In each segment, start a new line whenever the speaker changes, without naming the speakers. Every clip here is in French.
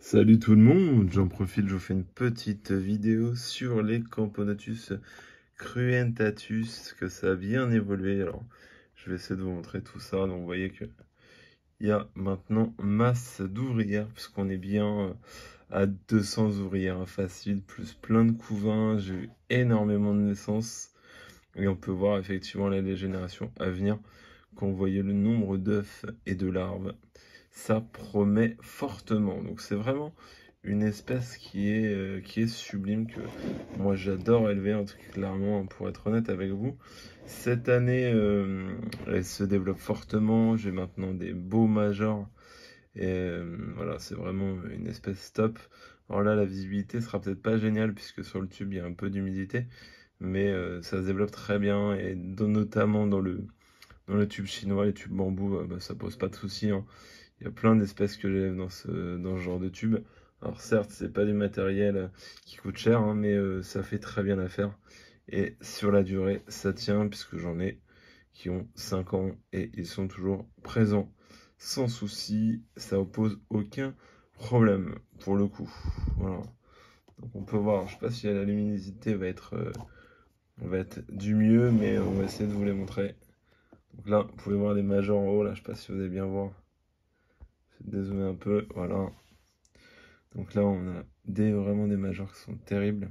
Salut tout le monde, j'en profite, je vous fais une petite vidéo sur les Camponotus cruentatus, que ça a bien évolué. Alors, je vais essayer de vous montrer tout ça. Donc, vous voyez que il y a maintenant masse d'ouvrières, puisqu'on est bien à 200 ouvrières faciles, plus plein de couvains. J'ai eu énormément de naissances. Et on peut voir effectivement là, les générations à venir, quand vous voyez le nombre d'œufs et de larves, ça promet fortement. Donc c'est vraiment une espèce qui est sublime, que moi j'adore élever, en tout cas clairement, pour être honnête avec vous. Cette année, elle se développe fortement, j'ai maintenant des beaux majors, et voilà, c'est vraiment une espèce top. Alors là, la visibilité sera peut-être pas géniale, puisque sur le tube, il y a un peu d'humidité, mais ça se développe très bien, et notamment dans le tube chinois, les tubes bambou, bah, ça pose pas de soucis, hein. Il y a plein d'espèces que j'élève dans ce genre de tube. Alors certes, c'est pas du matériel qui coûte cher, hein, mais ça fait très bien l'affaire. Et sur la durée, ça tient, puisque j'en ai qui ont 5 ans et ils sont toujours présents sans souci. Ça oppose aucun problème pour le coup. Voilà. Donc on peut voir, je sais pas si la luminosité va être du mieux, mais on va essayer de vous les montrer. Donc là, vous pouvez voir les majors en haut, là, je sais pas si vous allez bien voir. Je vais dézoomer un peu, voilà. Donc là, on a vraiment des majors qui sont terribles.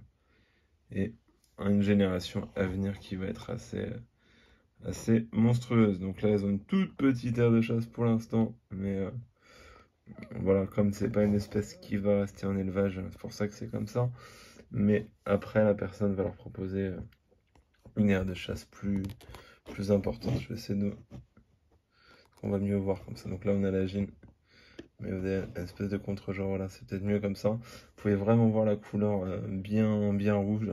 Et une génération à venir qui va être assez monstrueuse. Donc là, elles ont une toute petite aire de chasse pour l'instant. Mais voilà, comme c'est pas une espèce qui va rester en élevage, c'est pour ça que c'est comme ça. Mais après, la personne va leur proposer une aire de chasse plus importante. Je vais essayer de... On va mieux voir comme ça. Donc là, on a la gine. Mais vous avez une espèce de contre-genre, voilà, c'est peut-être mieux comme ça. Vous pouvez vraiment voir la couleur bien rouge,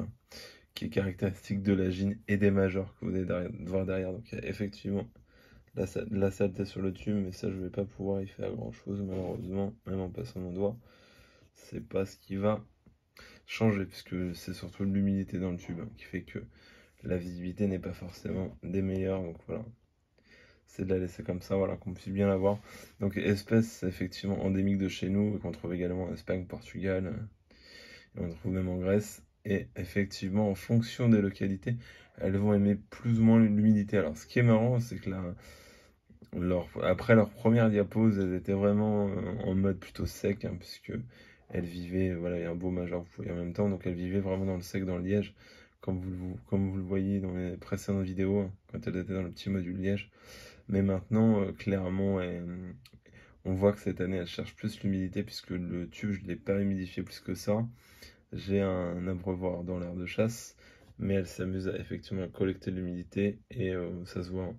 qui est caractéristique de la gine et des majors que vous allez voir derrière. Donc il y a effectivement la saleté sur le tube, mais ça je vais pas pouvoir y faire grand chose malheureusement, même en passant mon doigt. C'est pas ce qui va changer, puisque c'est surtout l'humidité dans le tube qui fait que la visibilité n'est pas forcément des meilleures. Donc voilà, c'est de la laisser comme ça, voilà, qu'on puisse bien la voir. Donc espèce effectivement endémique de chez nous, qu'on trouve également en Espagne, Portugal, et on trouve même en Grèce. Et effectivement, en fonction des localités, elles vont aimer plus ou moins l'humidité. Alors ce qui est marrant, c'est que après leur première diapose, elles étaient vraiment en mode plutôt sec, hein, puisque elles vivaient, voilà, il y a un beau majeur, vous voyez en même temps, donc elles vivaient vraiment dans le sec, dans le liège, comme vous le voyez dans les précédentes vidéos, hein, quand elles étaient dans le petit module liège. Mais maintenant, clairement, on voit que cette année, elle cherche plus l'humidité, puisque le tube, je ne l'ai pas humidifié plus que ça. J'ai un abreuvoir dans l'aire de chasse, mais elle s'amuse effectivement à collecter l'humidité, et ça se voit, hein,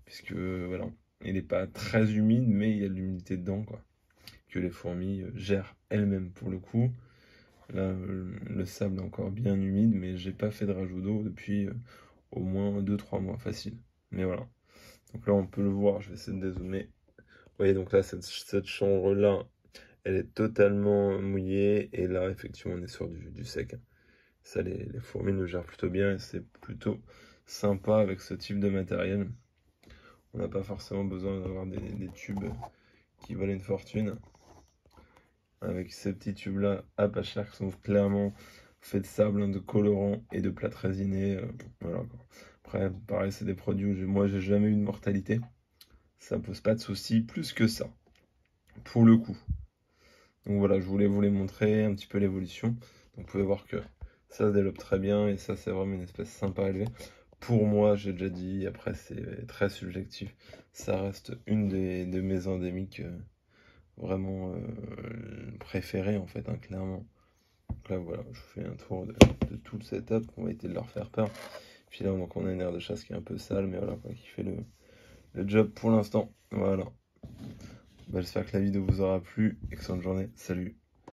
puisque voilà, il n'est pas très humide, mais il y a de l'humidité dedans, quoi, que les fourmis gèrent elles-mêmes pour le coup. Là, le sable est encore bien humide, mais j'ai pas fait de rajout d'eau depuis au moins 2-3 mois facile. Mais voilà. Donc là, on peut le voir, je vais essayer de dézoomer. Vous voyez, donc là, cette chambre-là, elle est totalement mouillée. Et là, effectivement, on est sur du sec. Ça, les fourmis le gèrent plutôt bien. Et c'est plutôt sympa avec ce type de matériel. On n'a pas forcément besoin d'avoir des tubes qui valent une fortune. Avec ces petits tubes-là à pas cher, qui sont clairement faits de sable, hein, de colorant et de plâtre résiné. Voilà, quoi. Après, pareil, c'est des produits où moi, j'ai jamais eu de mortalité. Ça pose pas de soucis plus que ça, pour le coup. Donc voilà, je voulais vous les montrer, un petit peu l'évolution. Donc vous pouvez voir que ça se développe très bien, et ça, c'est vraiment une espèce sympa à élever. Pour moi, j'ai déjà dit, après c'est très subjectif, ça reste une de mes endémiques vraiment préférées en fait, hein, clairement. Donc là voilà, je vous fais un tour de tout le setup, on va essayer de leur faire peur. Puis là donc on a une aire de chasse qui est un peu sale, mais voilà, quoi, qui fait le job pour l'instant. Voilà. Bah, j'espère que la vidéo vous aura plu. Excellente journée. Salut.